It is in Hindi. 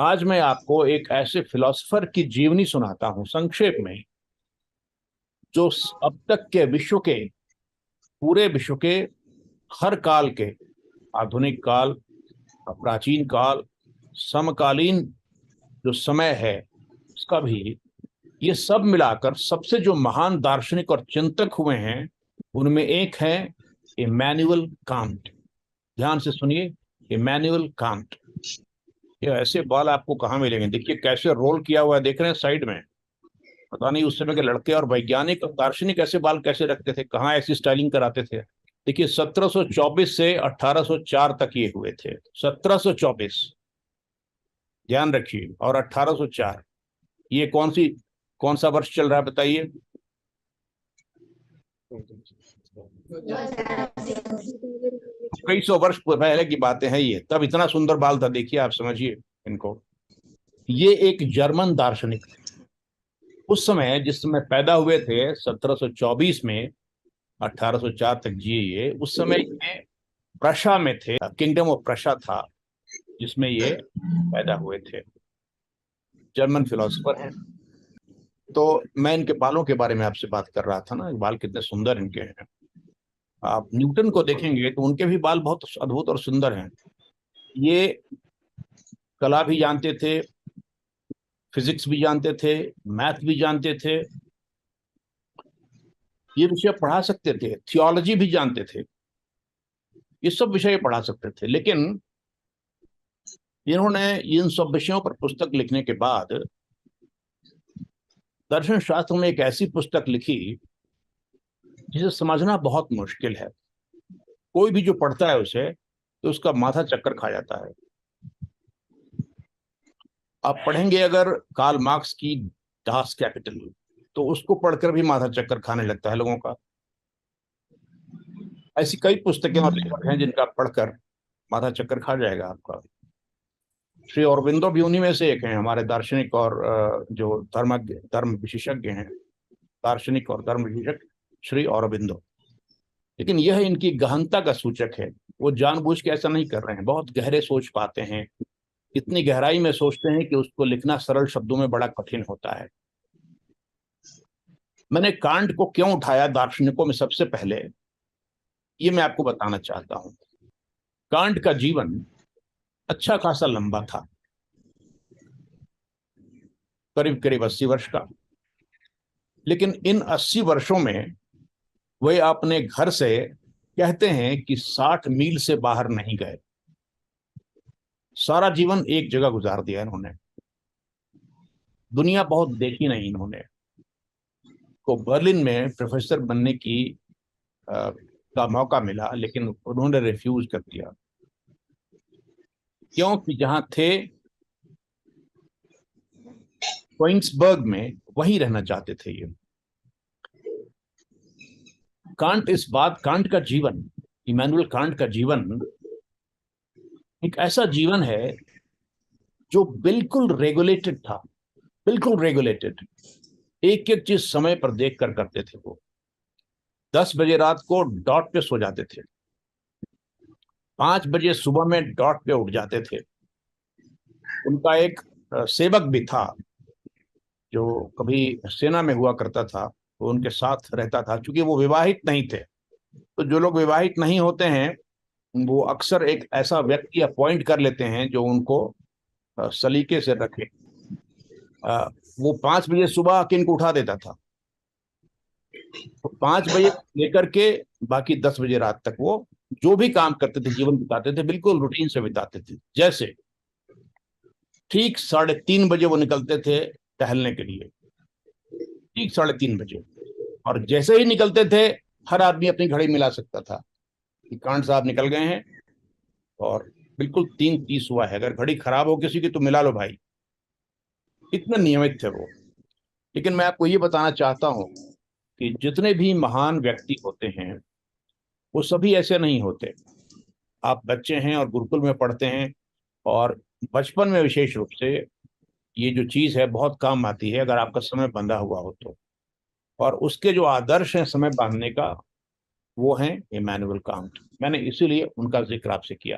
आज मैं आपको एक ऐसे फिलोसफर की जीवनी सुनाता हूं संक्षेप में, जो अब तक के विश्व के, पूरे विश्व के हर काल के, आधुनिक काल, प्राचीन काल, समकालीन जो समय है उसका भी, ये सब मिलाकर सबसे जो महान दार्शनिक और चिंतक हुए हैं उनमें एक है इमैनुअल कांट। ध्यान से सुनिए, इमैनुअल कांट। ये ऐसे बाल आपको कहाँ मिलेंगे? देखिए कैसे रोल किया हुआ है, देख रहे हैं साइड में। पता नहीं उस समय के लड़के और वैज्ञानिक और दार्शनिक ऐसे बाल कैसे रखते थे, कहाँ ऐसी स्टाइलिंग कराते थे। देखिए 1724 से 1804 तक ये हुए थे। 1724, ध्यान रखिए, और 1804, ये कौन सा वर्ष चल रहा है बताइए? कई सौ वर्ष पहले की बातें हैं ये। तब इतना सुंदर बाल था, देखिए आप समझिए इनको। ये एक जर्मन दार्शनिक थे। उस समय जिस समय पैदा हुए थे 1724 में, 1804 तक जिए ये, उस समय ये प्रशा में थे, किंगडम ऑफ प्रशा था जिसमें ये पैदा हुए थे। जर्मन फिलोसोफर हैं। तो मैं इनके बालों के बारे में आपसे बात कर रहा था ना, बाल कितने सुंदर इनके हैं। आप न्यूटन को देखेंगे तो उनके भी बाल बहुत अद्भुत और सुंदर हैं। ये कला भी जानते थे, फिजिक्स भी जानते थे, मैथ भी जानते थे, ये विषय पढ़ा सकते थे, थियोलॉजी भी जानते थे, ये सब विषय पढ़ा सकते थे। लेकिन इन्होंने इन सब विषयों पर पुस्तक लिखने के बाद दर्शन शास्त्र में एक ऐसी पुस्तक लिखी जिसे समझना बहुत मुश्किल है। कोई भी जो पढ़ता है उसे, तो उसका माथा चक्कर खा जाता है। आप पढ़ेंगे अगर कार्ल मार्क्स की डास कैपिटल, तो उसको पढ़कर भी माथा चक्कर खाने लगता है लोगों का। ऐसी कई पुस्तकें और लेखक हैं जिनका पढ़कर माथा चक्कर खा जाएगा आपका। श्री अरबिंदो भी उन्हीं में से एक हैं, हमारे दार्शनिक और जो धर्म विशेषज्ञ हैं, दार्शनिक और धर्म विशेषज्ञ श्री अरबिंदो। लेकिन यह इनकी गहनता का सूचक है। वो जानबूझ के ऐसा नहीं कर रहे हैं, बहुत गहरे सोच पाते हैं, इतनी गहराई में सोचते हैं कि उसको लिखना सरल शब्दों में बड़ा कठिन होता है। मैंने कांट को क्यों उठाया दार्शनिकों में सबसे पहले, ये मैं आपको बताना चाहता हूं। कांट का जीवन अच्छा खासा लंबा था, करीब करीब 80 वर्ष का। लेकिन इन 80 वर्षों में वे अपने घर से, कहते हैं कि 60 मील से बाहर नहीं गए। सारा जीवन एक जगह गुजार दिया इन्होंने। दुनिया बहुत देखी नहीं इन्होंने। को बर्लिन में प्रोफेसर बनने का मौका मिला, लेकिन उन्होंने रिफ्यूज कर दिया, क्योंकि जहां थे कोइंसबर्ग में, वहीं रहना चाहते थे ये। कांट का जीवन, इमैनुअल कांट का जीवन एक ऐसा जीवन है जो बिल्कुल रेगुलेटेड था, बिल्कुल रेगुलेटेड। एक एक चीज समय पर देख कर करते थे वो। 10 बजे रात को डॉट पे सो जाते थे, 5 बजे सुबह में डॉट पे उठ जाते थे। उनका एक सेवक भी था जो कभी सेना में हुआ करता था, वो उनके साथ रहता था। क्योंकि वो विवाहित नहीं थे, तो जो लोग विवाहित नहीं होते हैं वो अक्सर एक ऐसा व्यक्ति अपॉइंट कर लेते हैं जो उनको सलीके से रखे। अ, वो 5 बजे सुबह आके इनको उठा देता था, तो 5 बजे लेकर के बाकी 10 बजे रात तक वो जो भी काम करते थे, जीवन बिताते थे, बिल्कुल रूटीन से बिताते थे। जैसे ठीक 3:30 बजे वो निकलते थे टहलने के लिए, ठीक 3:30 बजे। और जैसे ही निकलते थे, हर आदमी अपनी घड़ी मिला सकता था कि कांट साहब निकल गए हैं और बिल्कुल 3:30 हुआ है। अगर घड़ी खराब हो किसी की तो मिला लो भाई। इतने नियमित थे वो। लेकिन मैं आपको ये बताना चाहता हूँ कि जितने भी महान व्यक्ति होते हैं वो सभी ऐसे नहीं होते। आप बच्चे हैं और गुरुकुल में पढ़ते हैं, और बचपन में विशेष रूप से ये जो चीज है बहुत काम आती है अगर आपका समय बंधा हुआ हो तो। और उसके जो आदर्श हैं समय बांधने का, वो हैं इमैनुअल कांट। मैंने इसीलिए उनका जिक्र आपसे किया।